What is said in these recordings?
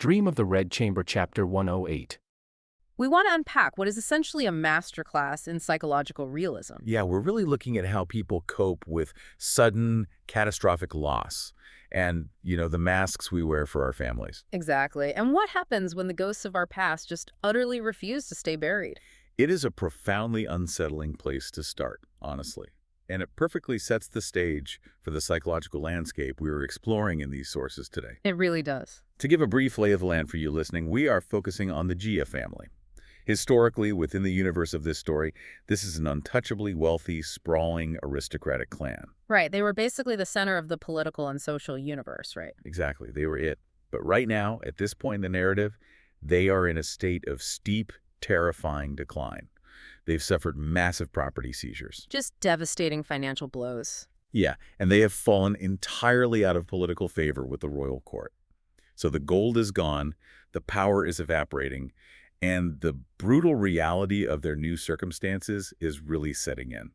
Dream of the Red Chamber Chapter 108. We want to unpack what is essentially a masterclass in psychological realism. Yeah, we're really looking at how people cope with sudden, catastrophic loss and, the masks we wear for our families. Exactly. And what happens when the ghosts of our past just utterly refuse to stay buried? It is a profoundly unsettling place to start, honestly. And it perfectly sets the stage for the psychological landscape we are exploring in these sources today. It really does. To give a brief lay of the land for you listening, we are focusing on the Jia family. Historically, within the universe of this story, this is an untouchably wealthy, sprawling, aristocratic clan. Right. They were basically the center of the political and social universe, right? Exactly, they were it. But right now, at this point in the narrative, they are in a state of steep, terrifying decline. They've suffered massive property seizures. Just devastating financial blows. Yeah, and they have fallen entirely out of political favor with the royal court. So the gold is gone, the power is evaporating, and the brutal reality of their new circumstances is really setting in.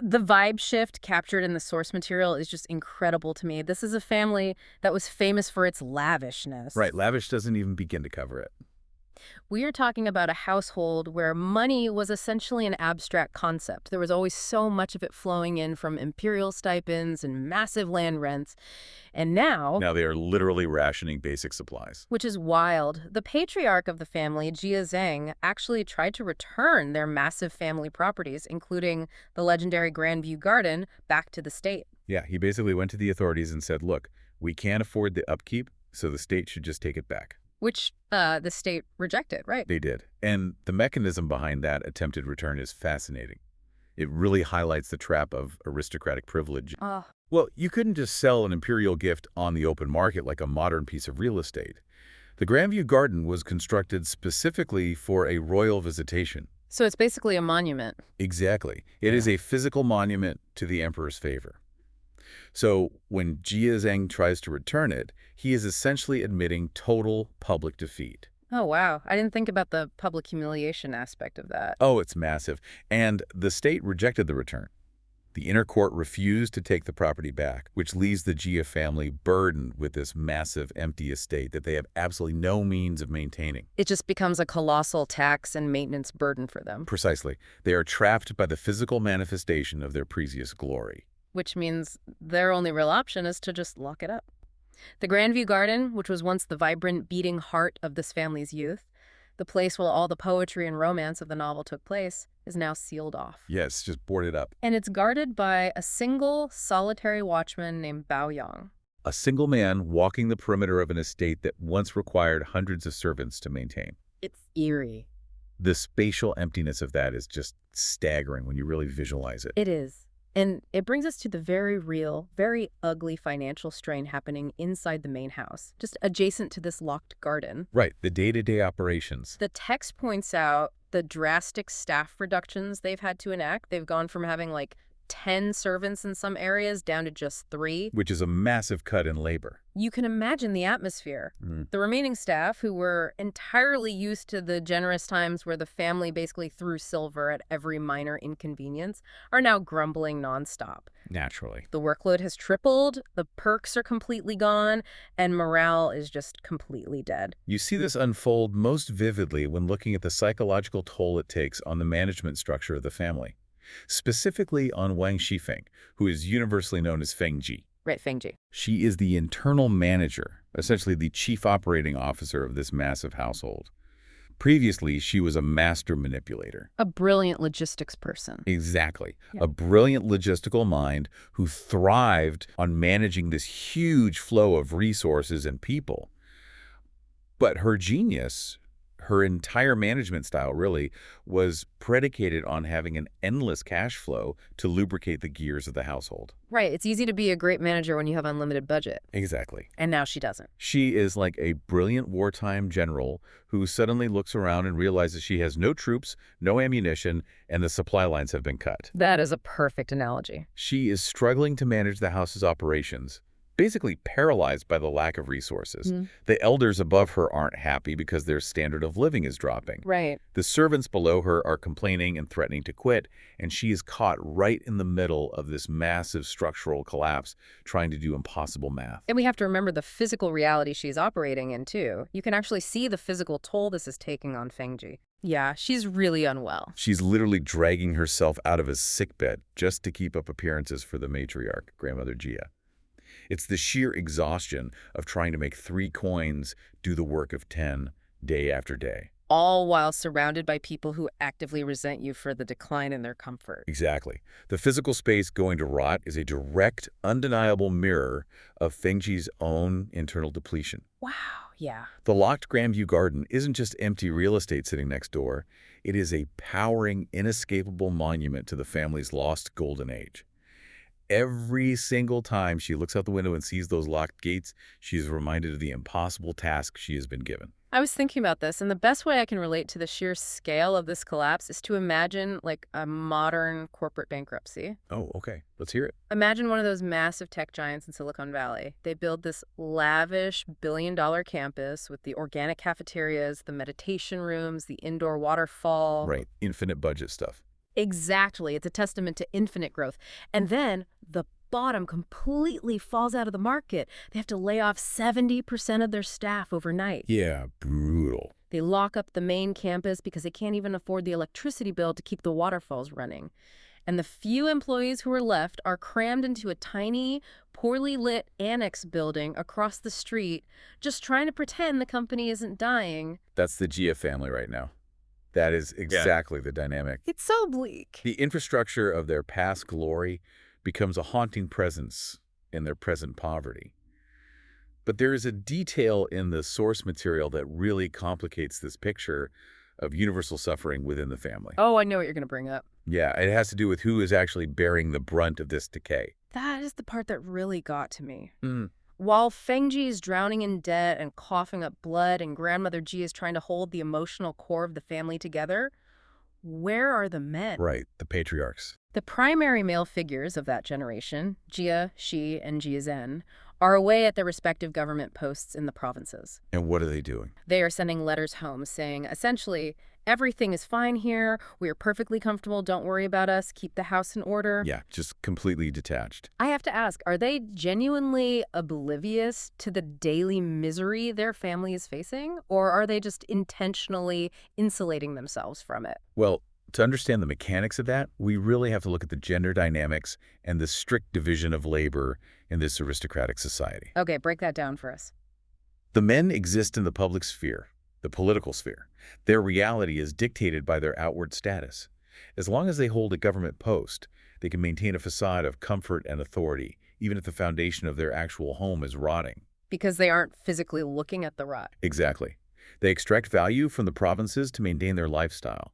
The vibe shift captured in the source material is just incredible to me. This is a family that was famous for its lavishness. Right, lavish doesn't even begin to cover it. We are talking about a household where money was essentially an abstract concept. There was always so much of it flowing in from imperial stipends and massive land rents. And now Now they are literally rationing basic supplies. which is wild, the patriarch of the family, Jia Zhang, actually tried to return their massive family properties, including the legendary Grandview Garden, back to the state. Yeah, he basically went to the authorities and said, look, we can't afford the upkeep, so the state should just take it back. Which the state rejected, right? They did. And the mechanism behind that attempted return is fascinating. It really highlights the trap of aristocratic privilege. Well, you couldn't just sell an imperial gift on the open market like a modern piece of real estate. The Grandview Garden was constructed specifically for a royal visitation. So it's basically a monument. Exactly. It is a physical monument to the emperor's favor. So when Jia Zhang tries to return it, he is essentially admitting total public defeat. Oh, wow. I didn't think about the public humiliation aspect of that. Oh, it's massive. And the state rejected the return. The inner court refused to take the property back, which leaves the Jia family burdened with this massive empty estate that they have absolutely no means of maintaining. It just becomes a colossal tax and maintenance burden for them. Precisely. They are trapped by the physical manifestation of their previous glory. Which means their only real option is to just lock it up. The Grandview Garden, which was once the vibrant, beating heart of this family's youth, the place where all the poetry and romance of the novel took place, is now sealed off. Yes, just boarded up. And it's guarded by a single, solitary watchman named Baoyu. A single man walking the perimeter of an estate that once required hundreds of servants to maintain. It's eerie. The spatial emptiness of that is just staggering when you really visualize it. It is. And it brings us to the very real, very ugly financial strain happening inside the main house, just adjacent to this locked garden. Right, the day-to-day operations. The text points out the drastic staff reductions they've had to enact. They've gone from having like 10 servants in some areas down to just 3. Which is a massive cut in labor. You can imagine the atmosphere. The remaining staff, who were entirely used to the generous times where the family basically threw silver at every minor inconvenience, are now grumbling nonstop. Naturally. The workload has tripled, the perks are completely gone, and morale is just completely dead. You see this unfold most vividly when looking at the psychological toll it takes on the management structure of the family. Specifically on Wang Shifeng, who is universally known as Feng Ji. Right, Feng Ji. She is the internal manager, essentially the chief operating officer of this massive household. Previously, she was a master manipulator. A brilliant logistics person. Exactly. Yeah. A brilliant logistical mind who thrived on managing this huge flow of resources and people. But her genius, her entire management style really, was predicated on having an endless cash flow to lubricate the gears of the household. Right, it's easy to be a great manager when you have unlimited budget. Exactly. And now she doesn't. She is like a brilliant wartime general who suddenly looks around and realizes she has no troops, no ammunition, and the supply lines have been cut. That is a perfect analogy. She is struggling to manage the house's operations, basically paralyzed by the lack of resources. Mhm. The elders above her aren't happy because their standard of living is dropping. Right. The servants below her are complaining and threatening to quit, and she is caught right in the middle of this massive structural collapse, trying to do impossible math. And we have to remember the physical reality she's operating in, too. You can actually see the physical toll this is taking on Fengji. Yeah, she's really unwell. She's literally dragging herself out of a sickbed just to keep up appearances for the matriarch, Grandmother Jia. It's the sheer exhaustion of trying to make 3 coins do the work of 10 day after day. All while surrounded by people who actively resent you for the decline in their comfort. Exactly. The physical space going to rot is a direct, undeniable mirror of Fengji's own internal depletion. Wow, yeah. The locked Grandview Garden isn't just empty real estate sitting next door. It is a powering, inescapable monument to the family's lost golden age. Every single time she looks out the window and sees those locked gates, she is reminded of the impossible task she has been given. I was thinking about this, and the best way I can relate to the sheer scale of this collapse is to imagine, like, a modern corporate bankruptcy. Oh, okay. Let's hear it. Imagine one of those massive tech giants in Silicon Valley. They build this lavish billion-dollar campus with the organic cafeterias, the meditation rooms, the indoor waterfall. Right. Infinite budget stuff. Exactly. It's a testament to infinite growth. And then the bottom completely falls out of the market. They have to lay off 70% of their staff overnight. Yeah, brutal. They lock up the main campus because they can't even afford the electricity bill to keep the waterfalls running. And the few employees who are left are crammed into a tiny, poorly lit annex building across the street, just trying to pretend the company isn't dying. That's the Jia family right now. That is exactly the dynamic. It's so bleak. The infrastructure of their past glory becomes a haunting presence in their present poverty. But there is a detail in the source material that really complicates this picture of universal suffering within the family. Oh, I know what you're going to bring up. Yeah, it has to do with who is actually bearing the brunt of this decay. That is the part that really got to me. Mm. While Fengji is drowning in debt and coughing up blood and Grandmother Ji is trying to hold the emotional core of the family together, where are the men? Right, the patriarchs. The primary male figures of that generation, Jia, Shi, and Jia Zhen, are away at their respective government posts in the provinces. And what are they doing? They are sending letters home saying, essentially, everything is fine here, we are perfectly comfortable, don't worry about us, keep the house in order. Yeah, just completely detached. I have to ask, are they genuinely oblivious to the daily misery their family is facing? Or are they just intentionally insulating themselves from it? Well, to understand the mechanics of that, we really have to look at the gender dynamics and the strict division of labor in this aristocratic society. Okay, break that down for us. The men exist in the public sphere, the political sphere. Their reality is dictated by their outward status. As long as they hold a government post, they can maintain a facade of comfort and authority, even if the foundation of their actual home is rotting. Because they aren't physically looking at the rot. Exactly. They extract value from the provinces to maintain their lifestyle.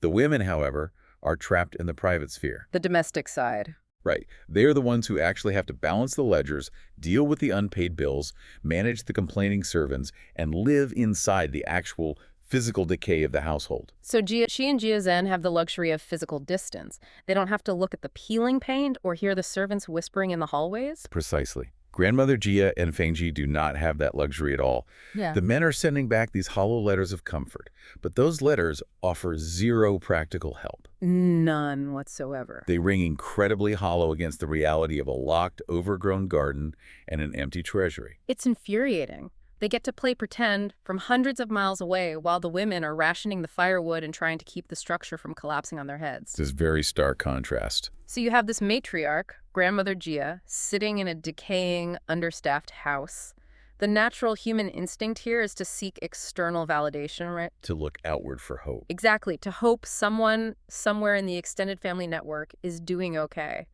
The women, however, are trapped in the private sphere. The domestic side. Right. They are the ones who actually have to balance the ledgers, deal with the unpaid bills, manage the complaining servants, and live inside the actual physical decay of the household. So Shi and Jia Zhen have the luxury of physical distance. They don't have to look at the peeling paint or hear the servants whispering in the hallways. Precisely. Grandmother Jia and Fengji do not have that luxury at all. Yeah. The men are sending back these hollow letters of comfort, but those letters offer zero practical help. None whatsoever. They ring incredibly hollow against the reality of a locked, overgrown garden and an empty treasury. It's infuriating. They get to play pretend from hundreds of miles away while the women are rationing the firewood and trying to keep the structure from collapsing on their heads. This very stark contrast. So you have this matriarch, Grandmother Jia, sitting in a decaying, understaffed house. The natural human instinct here is to seek external validation, right? To look outward for hope. Exactly, to hope someone somewhere in the extended family network is doing okay.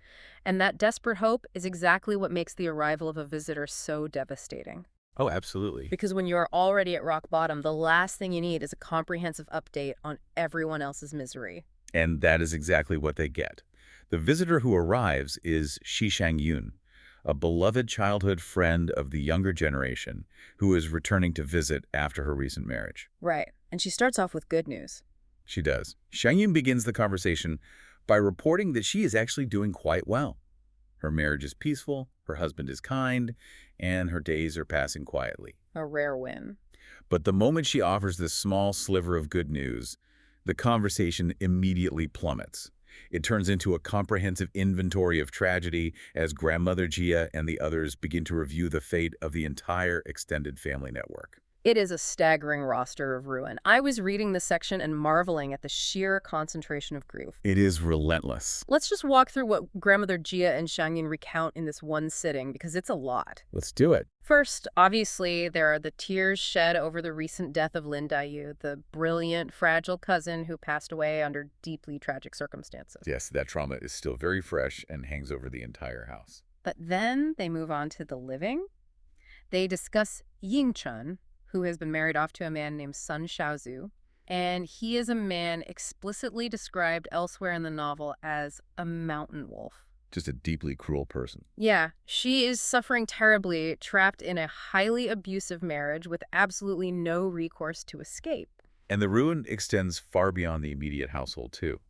And that desperate hope is exactly what makes the arrival of a visitor so devastating. Oh, absolutely. Because when you're already at rock bottom, the last thing you need is a comprehensive update on everyone else's misery. And that is exactly what they get. The visitor who arrives is Shi Shangyun, a beloved childhood friend of the younger generation who is returning to visit after her recent marriage. Right. And she starts off with good news. She does. Shangyun begins the conversation by reporting that she is actually doing quite well. Her marriage is peaceful, her husband is kind, and her days are passing quietly. A rare win. But the moment she offers this small sliver of good news, the conversation immediately plummets. It turns into a comprehensive inventory of tragedy as Grandmother Gia and the others begin to review the fate of the entire extended family network. It is a staggering roster of ruin. I was reading this section and marveling at the sheer concentration of grief. It is relentless. Let's just walk through what Grandmother Gia and Xiangyin recount in this one sitting, because it's a lot. Let's do it. First, obviously, there are the tears shed over the recent death of Lin Daiyu, the brilliant, fragile cousin who passed away under deeply tragic circumstances. Yes, that trauma is still very fresh and hangs over the entire house. But then they move on to the living. They discuss Yingchen, who has been married off to a man named Sun Xiaozu, and he is a man explicitly described elsewhere in the novel as a mountain wolf. Just a deeply cruel person. Yeah, she is suffering terribly, trapped in a highly abusive marriage with absolutely no recourse to escape. And the ruin extends far beyond the immediate household, too.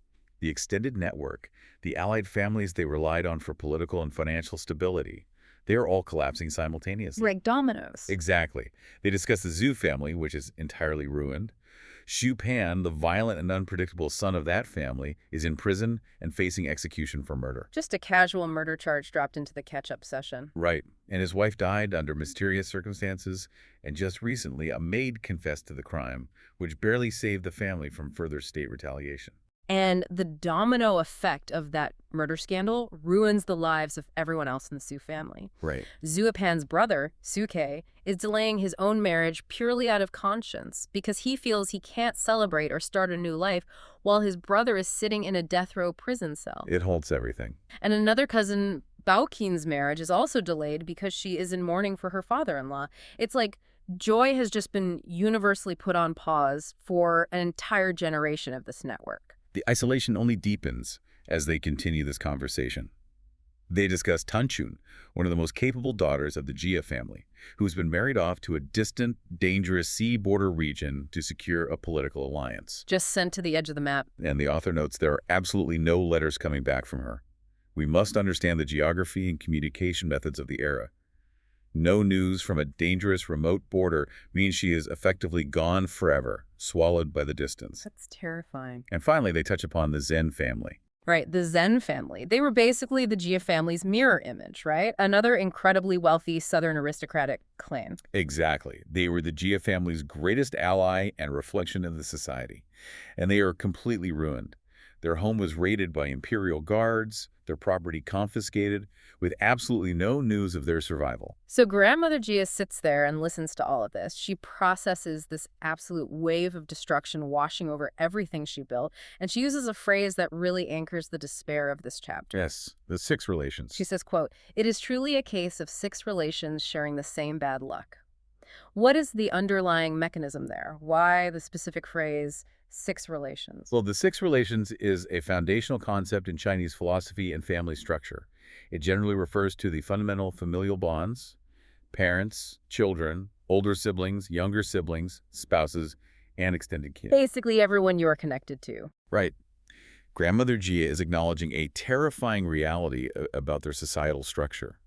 The extended network, the allied families they relied on for political and financial stability, they are all collapsing simultaneously. Like dominoes. Exactly. They discuss the Zhu family, which is entirely ruined. Xu Pan, the violent and unpredictable son of that family, is in prison and facing execution for murder. Just a casual murder charge dropped into the catch-up session. Right. And his wife died under mysterious circumstances, and just recently a maid confessed to the crime, which barely saved the family from further state retaliation. And the domino effect of that murder scandal ruins the lives of everyone else in the Su family. Right. Zhu Pan's brother, Suke, is delaying his own marriage purely out of conscience because he feels he can't celebrate or start a new life while his brother is sitting in a death row prison cell. It holds everything. And another cousin, Baoqin's marriage is also delayed because she is in mourning for her father-in-law. It's like joy has just been universally put on pause for an entire generation of this network. The isolation only deepens as they continue this conversation. They discuss Tanchun, one of the most capable daughters of the Jia family, who has been married off to a distant, dangerous sea border region to secure a political alliance. Just sent to the edge of the map. And the author notes there are absolutely no letters coming back from her. We must understand the geography and communication methods of the era. No news from a dangerous remote border means she is effectively gone forever, swallowed by the distance. That's terrifying. And finally, they touch upon the Zhen family. Right, the Zhen family. They were basically the Jia family's mirror image, right? Another incredibly wealthy Southern aristocratic clan. Exactly. They were the Jia family's greatest ally and reflection of the society. And they are completely ruined. Their home was raided by imperial guards, their property confiscated, with absolutely no news of their survival. So Grandmother Gia sits there and listens to all of this. She processes this absolute wave of destruction washing over everything she built, and she uses a phrase that really anchors the despair of this chapter. Yes, the 6 relations. She says, quote, "It is truly a case of 6 relations sharing the same bad luck." What is the underlying mechanism there? Why the specific phrase 6 relations? Well, the 6 relations is a foundational concept in Chinese philosophy and family structure. It generally refers to the fundamental familial bonds, parents, children, older siblings, younger siblings, spouses, and extended kin. Basically everyone you are connected to. Right. Grandmother Gia is acknowledging a terrifying reality about their societal structure.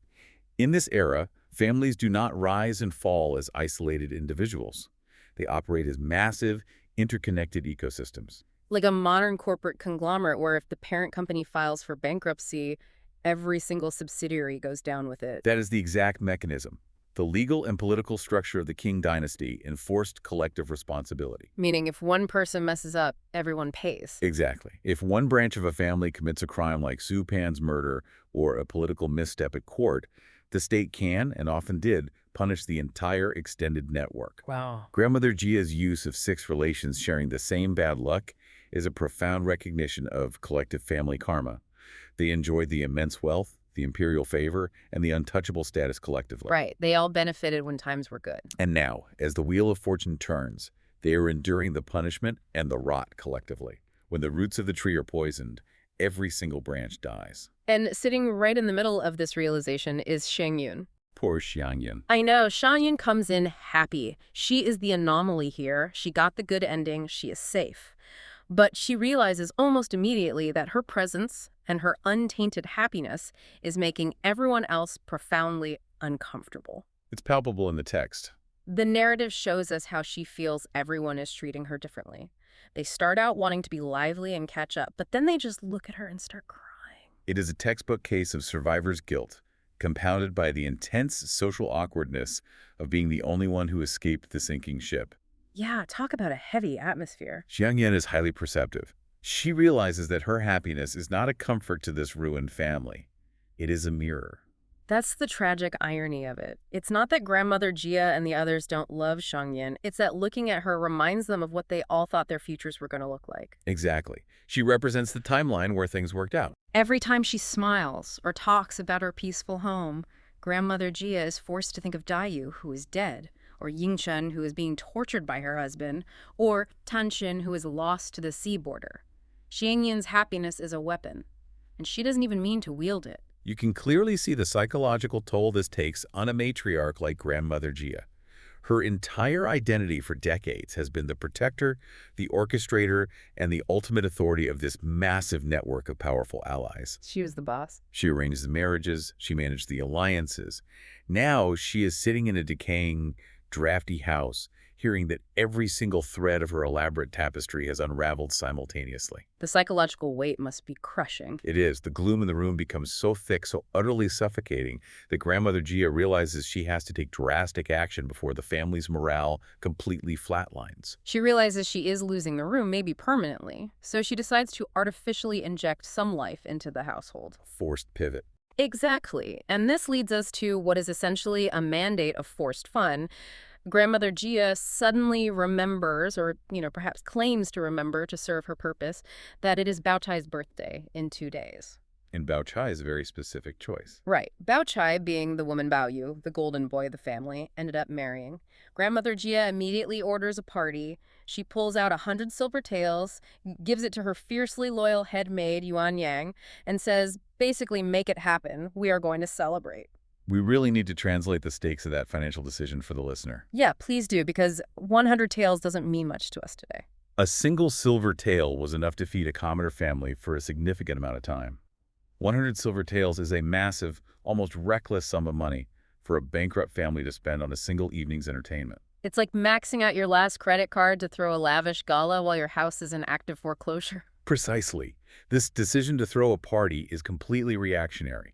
In this era, families do not rise and fall as isolated individuals. They operate as massive, interconnected ecosystems. Like a modern corporate conglomerate where if the parent company files for bankruptcy, every single subsidiary goes down with it. That is the exact mechanism. The legal and political structure of the Qing dynasty enforced collective responsibility. Meaning if one person messes up, everyone pays. Exactly. If one branch of a family commits a crime like Xu Pan's murder or a political misstep at court, the state can, and often did, punish the entire extended network. Wow. Grandmother Gia's use of 6 relations sharing the same bad luck is a profound recognition of collective family karma. They enjoyed the immense wealth, the imperial favor, and the untouchable status collectively. Right. They all benefited when times were good. And now, as the wheel of fortune turns, they are enduring the punishment and the rot collectively. When the roots of the tree are poisoned, every single branch dies. And sitting right in the middle of this realization is Shengyun. Poor Xiangyin. I know, Shengyun comes in happy. She is the anomaly here. She got the good ending. She is safe. But she realizes almost immediately that her presence and her untainted happiness is making everyone else profoundly uncomfortable. It's palpable in the text. The narrative shows us how she feels everyone is treating her differently. They start out wanting to be lively and catch up, but then they just look at her and start crying. It is a textbook case of survivor's guilt, compounded by the intense social awkwardness of being the only one who escaped the sinking ship. Yeah, talk about a heavy atmosphere. Xiang Yan is highly perceptive. She realizes that her happiness is not a comfort to this ruined family. It is a mirror. That's the tragic irony of it. It's not that grandmother Jia and the others don't love Shangyan, it's that looking at her reminds them of what they all thought their futures were going to look like. Exactly. She represents the timeline where things worked out. Every time she smiles or talks about her peaceful home, grandmother Jia is forced to think of Daiyu, who is dead, or Yingchen, who is being tortured by her husband, or Tanxin, who is lost to the sea border. Xiangyan's happiness is a weapon, and she doesn't even mean to wield it. You can clearly see the psychological toll this takes on a matriarch like Grandmother Jia. Her entire identity for decades has been the protector, the orchestrator, and the ultimate authority of this massive network of powerful allies. She was the boss. She arranged the marriages, she managed the alliances. Now she is sitting in a decaying, drafty house, hearing that every single thread of her elaborate tapestry has unraveled simultaneously. The psychological weight must be crushing. It is. The gloom in the room becomes so thick, so utterly suffocating, that Grandmother Jia realizes she has to take drastic action before the family's morale completely flatlines. She realizes she is losing the room, maybe permanently, so she decides to artificially inject some life into the household. Forced pivot. Exactly. And this leads us to what is essentially a mandate of forced fun. Grandmother Jia suddenly remembers, or perhaps claims to remember to serve her purpose, that it is Bao Chai's birthday in 2 days. And Bao Chai is a very specific choice. Right. Bao Chai, being the woman Baoyu, the golden boy of the family, ended up marrying. Grandmother Jia immediately orders a party. She pulls out 100 silver taels, gives it to her fiercely loyal head maid, Yuan Yang, and says, basically, make it happen. We are going to celebrate. We really need to translate the stakes of that financial decision for the listener. Yeah, please do, because 100 taels doesn't mean much to us today. A single silver tael was enough to feed a commoner family for a significant amount of time. 100 silver taels is a massive, almost reckless sum of money for a bankrupt family to spend on a single evening's entertainment. It's like maxing out your last credit card to throw a lavish gala while your house is in active foreclosure. Precisely. This decision to throw a party is completely reactionary.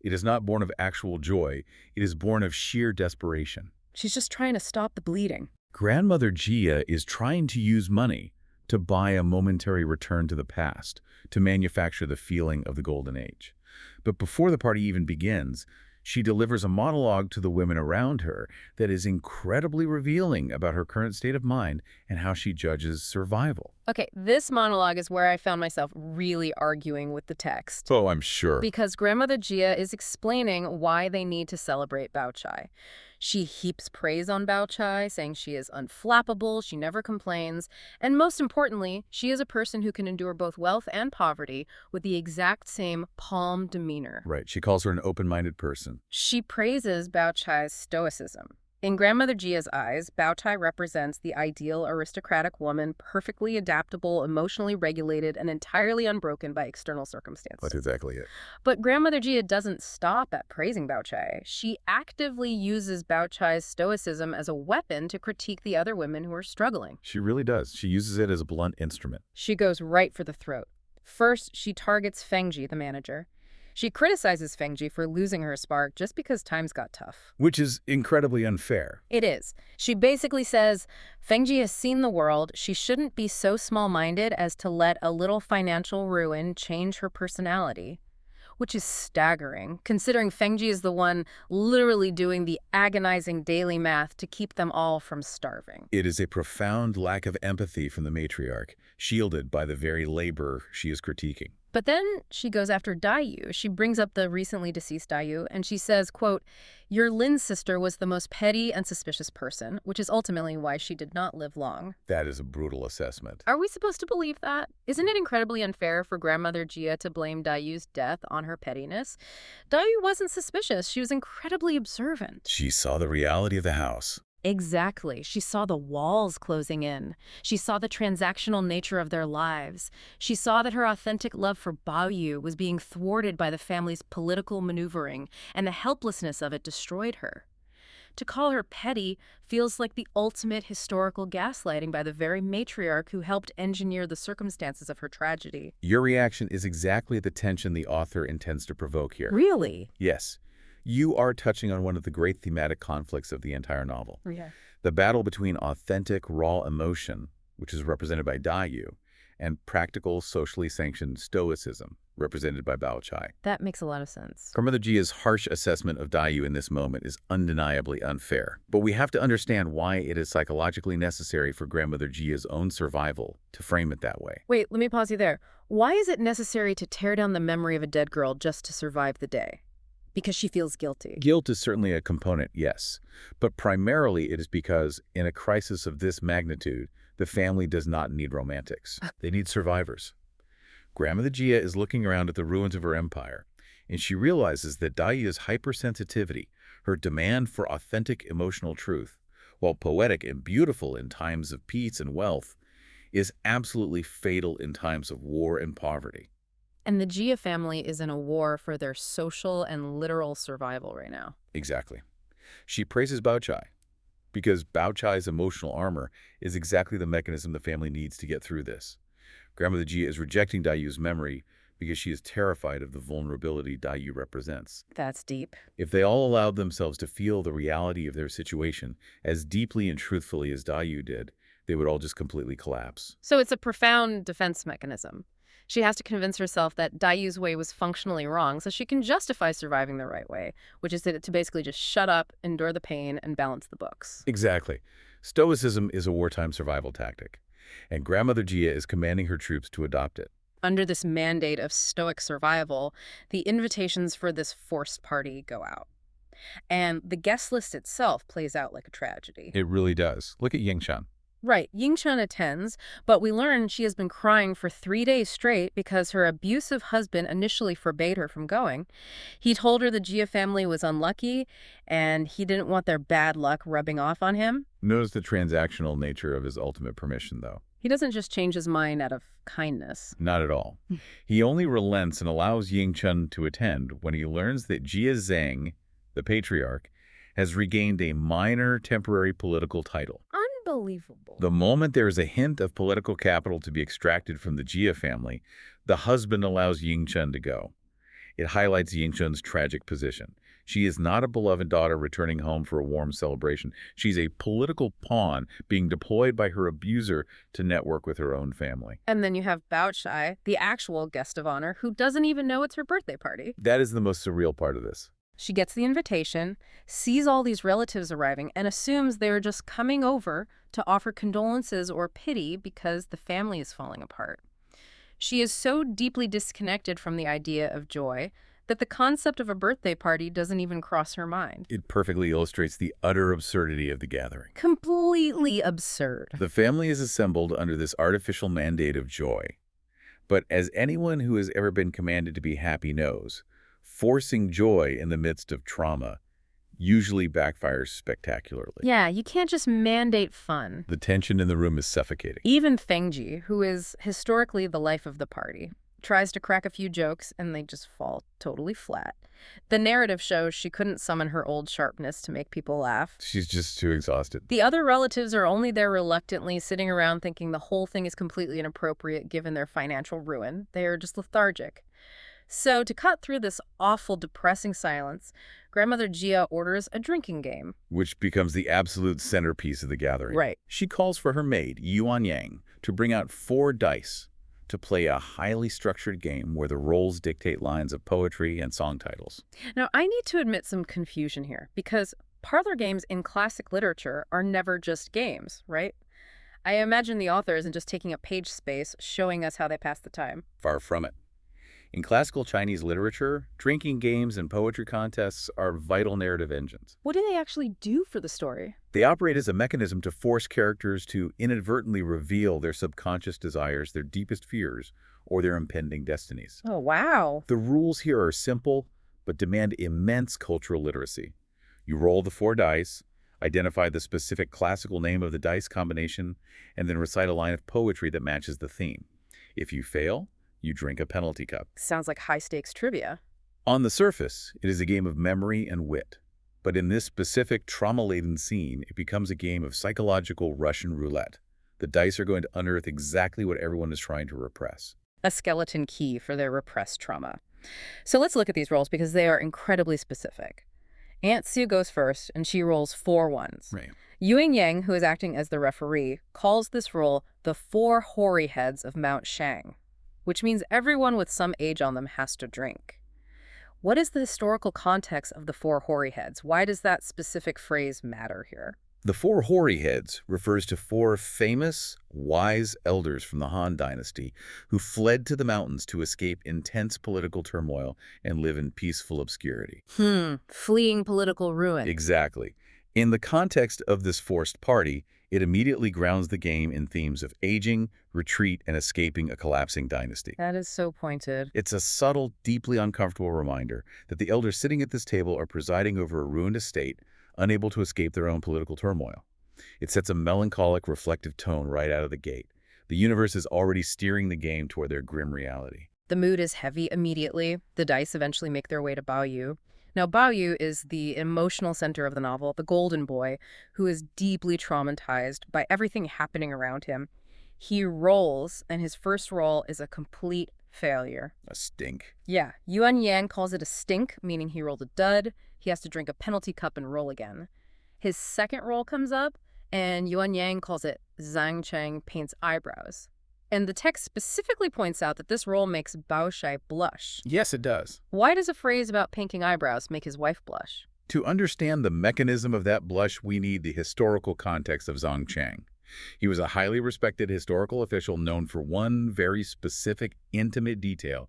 It is not born of actual joy. It is born of sheer desperation. She's just trying to stop the bleeding. Grandmother Jia is trying to use money to buy a momentary return to the past, to manufacture the feeling of the Golden Age. But before the party even begins, she delivers a monologue to the women around her that is incredibly revealing about her current state of mind and how she judges survival. Okay, this monologue is where I found myself really arguing with the text. Oh, I'm sure. Because Grandmother Jia is explaining why they need to celebrate Bao Chai. She heaps praise on Bao Chai, saying she is unflappable, she never complains, and most importantly, she is a person who can endure both wealth and poverty with the exact same calm demeanor. Right. She calls her an open-minded person. She praises Bao Chai's stoicism. In Grandmother Jia's eyes, Bao Chai represents the ideal aristocratic woman, perfectly adaptable, emotionally regulated, and entirely unbroken by external circumstances. That's exactly it. But Grandmother Jia doesn't stop at praising Bao Chai. She actively uses Bao Chai's stoicism as a weapon to critique the other women who are struggling. She really does. She uses it as a blunt instrument. She goes right for the throat. First, she targets Fengji, the manager. She criticizes Fengji for losing her spark just because times got tough. Which is incredibly unfair. It is. She basically says, Fengji has seen the world. She shouldn't be so small-minded as to let a little financial ruin change her personality. Which is staggering, considering Fengji is the one literally doing the agonizing daily math to keep them all from starving. It is a profound lack of empathy from the matriarch, shielded by the very labor she is critiquing. But then she goes after Daiyu. She brings up the recently deceased Daiyu, and she says, quote, your Lin's sister was the most petty and suspicious person, which is ultimately why she did not live long. That is a brutal assessment. Are we supposed to believe that? Isn't it incredibly unfair for Grandmother Jia to blame Daiyu's death on her pettiness? Daiyu wasn't suspicious. She was incredibly observant. She saw the reality of the house. Exactly. She saw the walls closing in. She saw the transactional nature of their lives. She saw that her authentic love for Baoyu was being thwarted by the family's political maneuvering, and the helplessness of it destroyed her. To call her petty feels like the ultimate historical gaslighting by the very matriarch who helped engineer the circumstances of her tragedy. Your reaction is exactly the tension the author intends to provoke here. Really? Yes, you are touching on one of the great thematic conflicts of the entire novel. Yeah. The battle between authentic, raw emotion, which is represented by Daiyu, and practical, socially sanctioned stoicism, represented by Bao Chai. That makes a lot of sense. Grandmother Jia's harsh assessment of Daiyu in this moment is undeniably unfair. But we have to understand why it is psychologically necessary for Grandmother Jia's own survival to frame it that way. Wait, let me pause you there. Why is it necessary to tear down the memory of a dead girl just to survive the day? Because she feels guilty. Guilt is certainly a component, yes. But primarily it is because, in a crisis of this magnitude, the family does not need romantics. They need survivors. Grandmother Jia is looking around at the ruins of her empire, and she realizes that Daiyu's hypersensitivity, her demand for authentic emotional truth, while poetic and beautiful in times of peace and wealth, is absolutely fatal in times of war and poverty. And the Jia family is in a war for their social and literal survival right now. Exactly. She praises Bao Chai, because Bao Chai's emotional armor is exactly the mechanism the family needs to get through this. Grandmother Jia is rejecting Daiyu's memory because she is terrified of the vulnerability Daiyu represents. That's deep. If they all allowed themselves to feel the reality of their situation as deeply and truthfully as Daiyu did, they would all just completely collapse. So it's a profound defense mechanism. She has to convince herself that Daiyu's way was functionally wrong so she can justify surviving the right way, which is to basically just shut up, endure the pain, and balance the books. Exactly. Stoicism is a wartime survival tactic, and Grandmother Jia is commanding her troops to adopt it. Under this mandate of stoic survival, the invitations for this forced party go out. And the guest list itself plays out like a tragedy. It really does. Look at Yingshan. Right, Yingchen attends, but we learn she has been crying for 3 days straight because her abusive husband initially forbade her from going. He told her the Jia family was unlucky, and he didn't want their bad luck rubbing off on him. Notice the transactional nature of his ultimate permission, though. He doesn't just change his mind out of kindness. Not at all. He only relents and allows Yingchen to attend when he learns that Jia Zhang, the patriarch, has regained a minor temporary political title. Unbelievable. The moment there is a hint of political capital to be extracted from the Jia family, the husband allows Yingchen to go. It highlights Yingchen's tragic position. She is not a beloved daughter returning home for a warm celebration. She's a political pawn being deployed by her abuser to network with her own family. And then you have Bao Chai, the actual guest of honor, who doesn't even know it's her birthday party. That is the most surreal part of this. She gets the invitation, sees all these relatives arriving, and assumes they're just coming over to offer condolences or pity because the family is falling apart. She is so deeply disconnected from the idea of joy that the concept of a birthday party doesn't even cross her mind. It perfectly illustrates the utter absurdity of the gathering. Completely absurd. The family is assembled under this artificial mandate of joy. But as anyone who has ever been commanded to be happy knows, forcing joy in the midst of trauma usually backfires spectacularly. Yeah, you can't just mandate fun. The tension in the room is suffocating. Even Fengji, who is historically the life of the party, tries to crack a few jokes and they just fall totally flat. The narrative shows she couldn't summon her old sharpness to make people laugh. She's just too exhausted. The other relatives are only there reluctantly, sitting around thinking the whole thing is completely inappropriate given their financial ruin. They are just lethargic. So to cut through this awful, depressing silence, Grandmother Jia orders a drinking game. Which becomes the absolute centerpiece of the gathering. Right. She calls for her maid, Yuan Yang, to bring out 4 dice to play a highly structured game where the roles dictate lines of poetry and song titles. Now, I need to admit some confusion here, because parlor games in classic literature are never just games, right? I imagine the author isn't just taking up page space, showing us how they pass the time. Far from it. In classical Chinese literature, drinking games and poetry contests are vital narrative engines. What do they actually do for the story? They operate as a mechanism to force characters to inadvertently reveal their subconscious desires, their deepest fears, or their impending destinies. Oh, wow. The rules here are simple, but demand immense cultural literacy. You roll the 4 dice, identify the specific classical name of the dice combination, and then recite a line of poetry that matches the theme. If you fail, you drink a penalty cup. Sounds like high-stakes trivia. On the surface, it is a game of memory and wit. But in this specific trauma-laden scene, it becomes a game of psychological Russian roulette. The dice are going to unearth exactly what everyone is trying to repress. A skeleton key for their repressed trauma. So let's look at these rolls because they are incredibly specific. Aunt Sue goes first, and she rolls 4 ones. Right. Yuan Yang, who is acting as the referee, calls this roll the 4 hoary heads of Mount Shang, which means everyone with some age on them has to drink. What is the historical context of the 4 hoary heads? Why does that specific phrase matter here? The 4 hoary heads refers to 4 famous, wise elders from the Han Dynasty who fled to the mountains to escape intense political turmoil and live in peaceful obscurity. Fleeing political ruin. Exactly. In the context of this forced party, it immediately grounds the game in themes of aging, retreat, and escaping a collapsing dynasty. That is so pointed. It's a subtle, deeply uncomfortable reminder that the elders sitting at this table are presiding over a ruined estate, unable to escape their own political turmoil. It sets a melancholic, reflective tone right out of the gate. The universe is already steering the game toward their grim reality. The mood is heavy immediately. The dice eventually make their way to Baoyu. Now, Baoyu is the emotional center of the novel, the golden boy, who is deeply traumatized by everything happening around him. He rolls, and his first roll is a complete failure. A stink. Yeah, Yuan Yang calls it a stink, meaning he rolled a dud. He has to drink a penalty cup and roll again. His second roll comes up, and Yuan Yang calls it Zhang Cheng paints eyebrows. And the text specifically points out that this roll makes Baoyu blush. Yes, it does. Why does a phrase about painting eyebrows make his wife blush? To understand the mechanism of that blush, we need the historical context of Zhang Cheng. He was a highly respected historical official known for one very specific, intimate detail.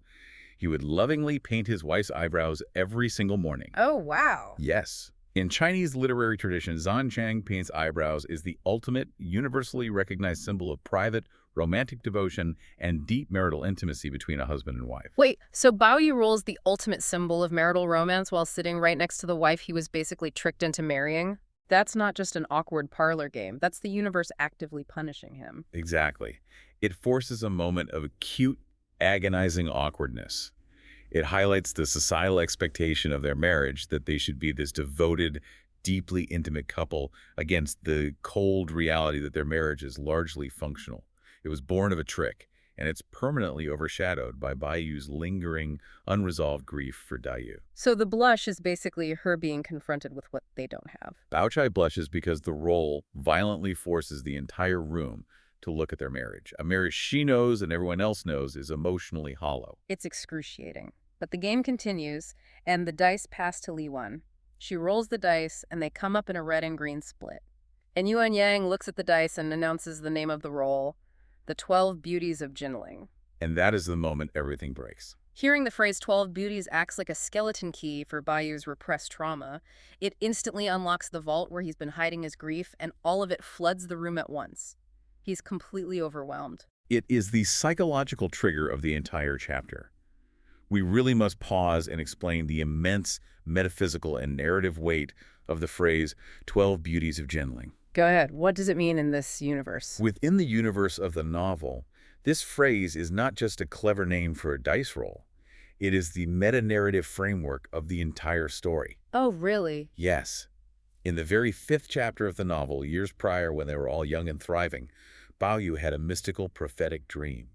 He would lovingly paint his wife's eyebrows every single morning. Oh, wow. Yes. In Chinese literary tradition, Zhang Cheng paints eyebrows is the ultimate, universally recognized symbol of private, romantic devotion and deep marital intimacy between a husband and wife. Wait, so Baoyu rolls the ultimate symbol of marital romance while sitting right next to the wife he was basically tricked into marrying? That's not just an awkward parlor game. That's the universe actively punishing him. Exactly. It forces a moment of acute, agonizing awkwardness. It highlights the societal expectation of their marriage that they should be this devoted, deeply intimate couple against the cold reality that their marriage is largely functional. It was born of a trick, and it's permanently overshadowed by Baoyu's lingering, unresolved grief for Daiyu. So the blush is basically her being confronted with what they don't have. Baoyu blushes because the role violently forces the entire room to look at their marriage. A marriage she knows and everyone else knows is emotionally hollow. It's excruciating. But the game continues, and the dice pass to Li Wan. She rolls the dice, and they come up in a red and green split. And Yuan Yang looks at the dice and announces the name of the roll, the 12 Beauties of Jinling. And that is the moment everything breaks. Hearing the phrase 12 Beauties acts like a skeleton key for Baoyu's repressed trauma. It instantly unlocks the vault where he's been hiding his grief, and all of it floods the room at once. He's completely overwhelmed. It is the psychological trigger of the entire chapter. We really must pause and explain the immense metaphysical and narrative weight of the phrase 12 Beauties of Jinling. Go ahead. What does it mean in this universe? Within the universe of the novel, this phrase is not just a clever name for a dice roll. It is the meta-narrative framework of the entire story. Oh, really? Yes. In the very 5th chapter of the novel, years prior when they were all young and thriving, Baoyu had a mystical, prophetic dream.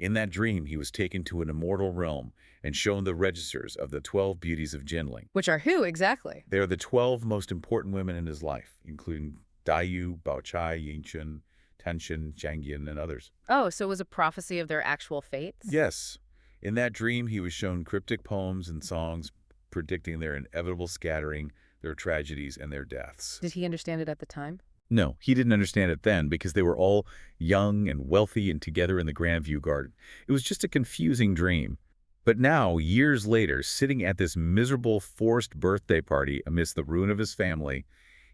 In that dream, he was taken to an immortal realm and shown the registers of the 12 Beauties of Jinling. Which are who, exactly? They are the 12 most important women in his life, including Daiyu, Baochai, Yingchen, Tenshin, Zhangyan, and others. Oh, so it was a prophecy of their actual fates? Yes. In that dream, he was shown cryptic poems and songs predicting their inevitable scattering, their tragedies, and their deaths. Did he understand it at the time? No, he didn't understand it then because they were all young and wealthy and together in the Grandview Garden. It was just a confusing dream. But now, years later, sitting at this miserable forced birthday party amidst the ruin of his family,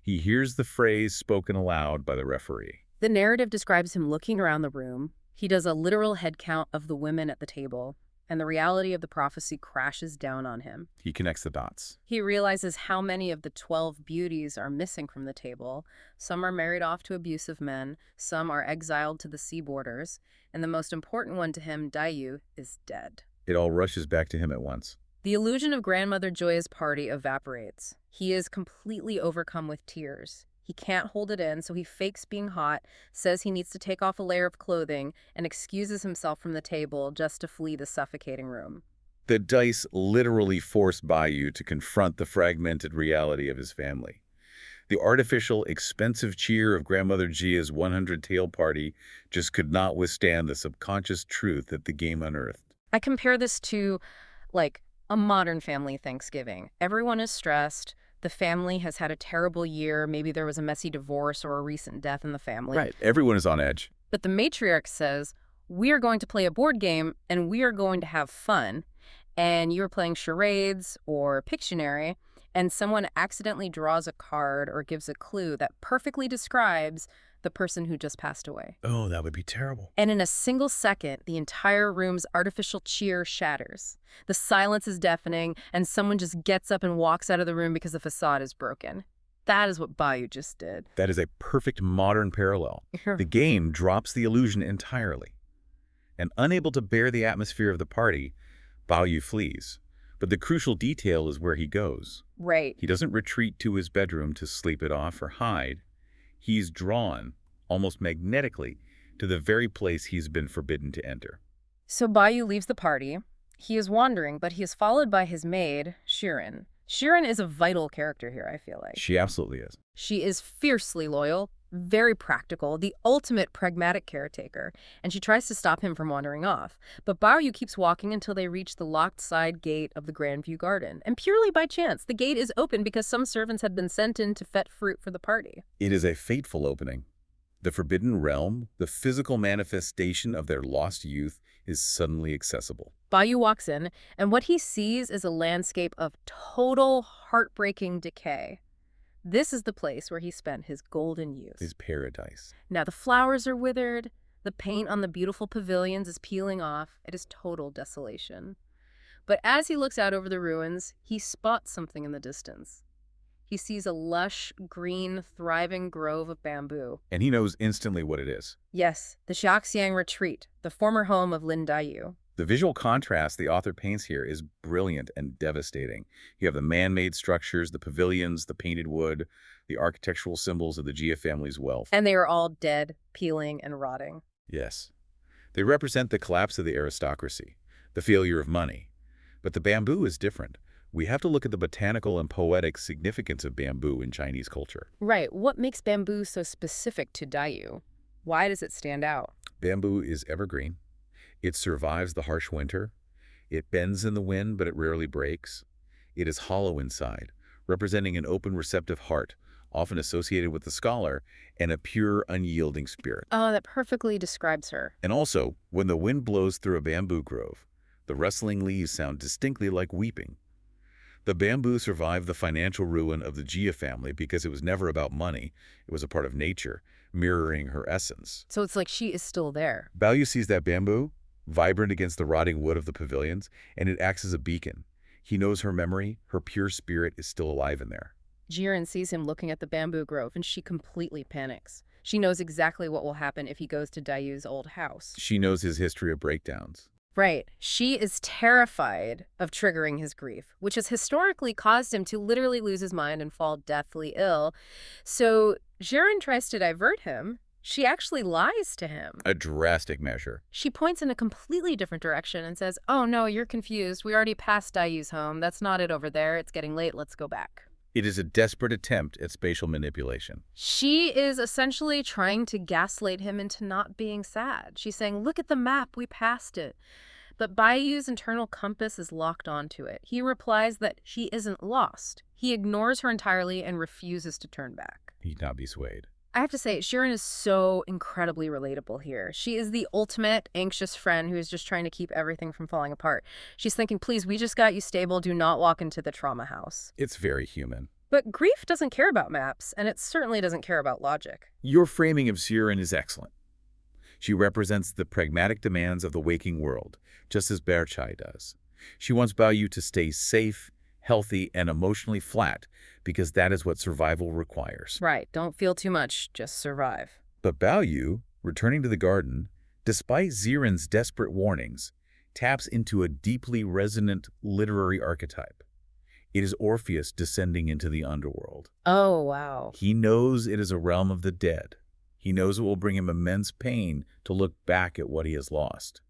he hears the phrase spoken aloud by the referee. The narrative describes him looking around the room. He does a literal head count of the women at the table, and the reality of the prophecy crashes down on him. He connects the dots. He realizes how many of the 12 beauties are missing from the table. Some are married off to abusive men, some are exiled to the sea borders, and the most important one to him, Daiyu, is dead. It all rushes back to him at once. The illusion of Grandmother Joya's party evaporates. He is completely overcome with tears. He can't hold it in, so he fakes being hot, says he needs to take off a layer of clothing, and excuses himself from the table just to flee the suffocating room. The dice literally force Baoyu to confront the fragmented reality of his family. The artificial, expensive cheer of Grandmother Jia's 100-tail party just could not withstand the subconscious truth that the game unearthed. I compare this to, like, a modern family Thanksgiving. Everyone is stressed. The family has had a terrible year. Maybe there was a messy divorce or a recent death in the family. Right. Everyone is on edge. But the matriarch says, we are going to play a board game and we are going to have fun. And you're playing charades or Pictionary, and someone accidentally draws a card or gives a clue that perfectly describes the person who just passed away. Oh, that would be terrible. And in a single second, the entire room's artificial cheer shatters. The silence is deafening, and someone just gets up and walks out of the room because the facade is broken. That is what Baoyu just did. That is a perfect modern parallel. The game drops the illusion entirely. And unable to bear the atmosphere of the party, Baoyu flees. But the crucial detail is where he goes. Right. He doesn't retreat to his bedroom to sleep it off or hide. He's drawn, almost magnetically, to the very place he's been forbidden to enter. So Baoyu leaves the party. He is wandering, but he is followed by his maid, Shirin. Shirin is a vital character here, I feel like. She absolutely is. She is fiercely loyal, very practical, the ultimate pragmatic caretaker, and she tries to stop him from wandering off. But Baoyu keeps walking until they reach the locked side gate of the Grandview Garden. And purely by chance, the gate is open because some servants had been sent in to fetch fruit for the party. It is a fateful opening. The forbidden realm, the physical manifestation of their lost youth, is suddenly accessible. Baoyu walks in, and what he sees is a landscape of total heartbreaking decay. This is the place where he spent his golden youth. His paradise. Now the flowers are withered, the paint on the beautiful pavilions is peeling off. It is total desolation. But as he looks out over the ruins, he spots something in the distance. He sees a lush, green, thriving grove of bamboo. And he knows instantly what it is. Yes, the Xiaxiang Retreat, the former home of Lin Daiyu. The visual contrast the author paints here is brilliant and devastating. You have the man-made structures, the pavilions, the painted wood, the architectural symbols of the Jia family's wealth. And they are all dead, peeling, and rotting. Yes. They represent the collapse of the aristocracy, the failure of money. But the bamboo is different. We have to look at the botanical and poetic significance of bamboo in Chinese culture. Right. What makes bamboo so specific to Daiyu? Why does it stand out? Bamboo is evergreen. It survives the harsh winter. It bends in the wind, but it rarely breaks. It is hollow inside, representing an open, receptive heart, often associated with the scholar, and a pure, unyielding spirit. Oh, that perfectly describes her. And also, when the wind blows through a bamboo grove, the rustling leaves sound distinctly like weeping. The bamboo survived the financial ruin of the Jia family because it was never about money. It was a part of nature, mirroring her essence. So it's like she is still there. Baoyu sees that bamboo, vibrant against the rotting wood of the pavilions, and it acts as a beacon. He knows her memory, her pure spirit is still alive in there. Jiren sees him looking at the bamboo grove, and she completely panics. She knows exactly what will happen if he goes to Daiyu's old house. She knows his history of breakdowns. Right. She is terrified of triggering his grief, which has historically caused him to literally lose his mind and fall deathly ill. So Jiren tries to divert him. She actually lies to him. A drastic measure. She points in a completely different direction and says, "Oh no, you're confused. We already passed Daiyu's home. That's not it over there. It's getting late. Let's go back." It is a desperate attempt at spatial manipulation. She is essentially trying to gaslight him into not being sad. She's saying, "Look at the map. We passed it." But Baoyu's internal compass is locked onto it. He replies that she isn't lost. He ignores her entirely and refuses to turn back. He'd not be swayed. I have to say, Shirin is so incredibly relatable here. She is the ultimate anxious friend who is just trying to keep everything from falling apart. She's thinking, please, we just got you stable. Do not walk into the trauma house. It's very human. But grief doesn't care about maps, and it certainly doesn't care about logic. Your framing of Shirin is excellent. She represents the pragmatic demands of the waking world, just as Berchai does. She wants Baoyu to stay safe, healthy, and emotionally flat, because that is what survival requires. Right, don't feel too much, just survive. But Baoyu, returning to the garden, despite Ziren's desperate warnings, taps into a deeply resonant literary archetype. It is Orpheus descending into the underworld. Oh, wow. He knows it is a realm of the dead. He knows it will bring him immense pain to look back at what he has lost.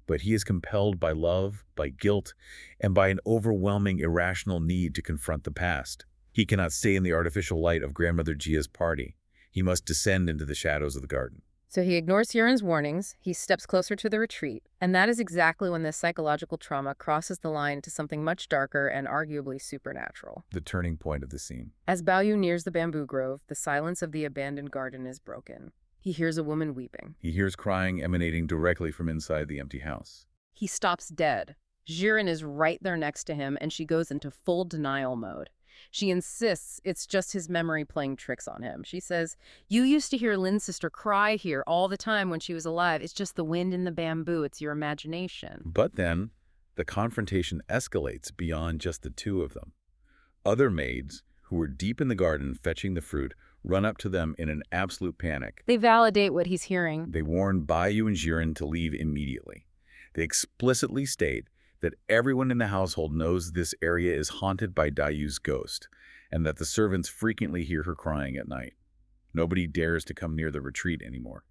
But he is compelled by love, by guilt, and by an overwhelming irrational need to confront the past. He cannot stay in the artificial light of Grandmother Jia's party. He must descend into the shadows of the garden. So he ignores Yuren's warnings, he steps closer to the retreat, and that is exactly when this psychological trauma crosses the line to something much darker and arguably supernatural. The turning point of the scene. As Baoyu nears the bamboo grove, the silence of the abandoned garden is broken. He hears a woman weeping. He hears crying emanating directly from inside the empty house. He stops dead. Jiren is right there next to him, and she goes into full denial mode. She insists it's just his memory playing tricks on him. She says, "You used to hear Lin's sister cry here all the time when she was alive. It's just the wind in the bamboo. It's your imagination." But then, the confrontation escalates beyond just the two of them. Other maids, who were deep in the garden fetching the fruit, run up to them in an absolute panic. They validate what he's hearing. They warn Baoyu and Jiren to leave immediately. They explicitly state that everyone in the household knows this area is haunted by Daiyu's ghost, and that the servants frequently hear her crying at night. Nobody dares to come near the retreat anymore.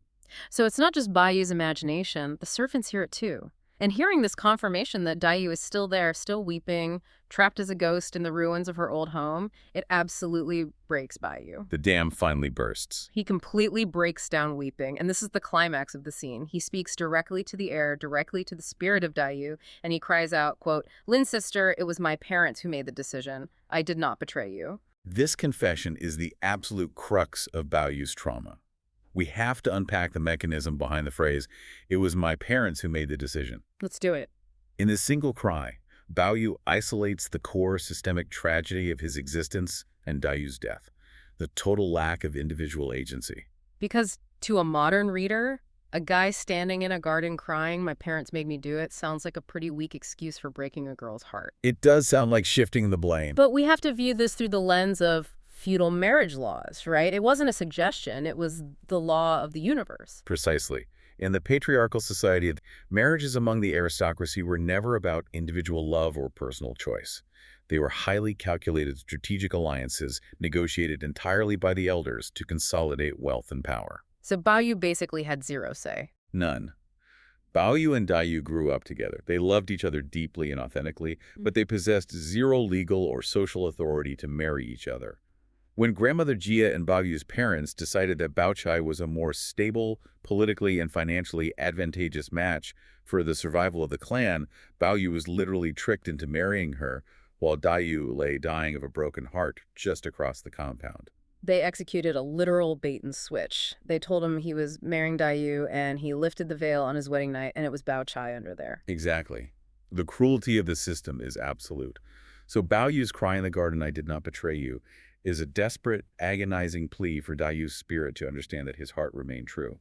So it's not just Baoyu's imagination, the servants hear it too. And hearing this confirmation that Daiyu is still there, still weeping, trapped as a ghost in the ruins of her old home, it absolutely breaks Baoyu. The dam finally bursts. He completely breaks down weeping, and this is the climax of the scene. He speaks directly to the air, directly to the spirit of Daiyu, and he cries out, quote, "Lin's sister, it was my parents who made the decision. I did not betray you." This confession is the absolute crux of Baoyu's trauma. We have to unpack the mechanism behind the phrase, "It was my parents who made the decision." Let's do it. In this single cry, Baoyu isolates the core systemic tragedy of his existence and Daiyu's death, the total lack of individual agency. Because to a modern reader, a guy standing in a garden crying, "My parents made me do it," sounds like a pretty weak excuse for breaking a girl's heart. It does sound like shifting the blame. But we have to view this through the lens of feudal marriage laws, right? It wasn't a suggestion, it was the law of the universe. Precisely. In the patriarchal society, marriages among the aristocracy were never about individual love or personal choice. They were highly calculated strategic alliances negotiated entirely by the elders to consolidate wealth and power. So Baoyu basically had zero say. None. Baoyu and Daiyu grew up together. They loved each other deeply and authentically, but they possessed zero legal or social authority to marry each other. When Grandmother Jia and Baoyu's parents decided that Baochai was a more stable, politically and financially advantageous match for the survival of the clan, Baoyu was literally tricked into marrying her, while Daiyu lay dying of a broken heart just across the compound. They executed a literal bait and switch. They told him he was marrying Daiyu, and he lifted the veil on his wedding night, and it was Baochai under there. Exactly. The cruelty of the system is absolute. So Baoyu's cry in the garden, "I did not betray you," is a desperate, agonizing plea for Daiyu's spirit to understand that his heart remained true.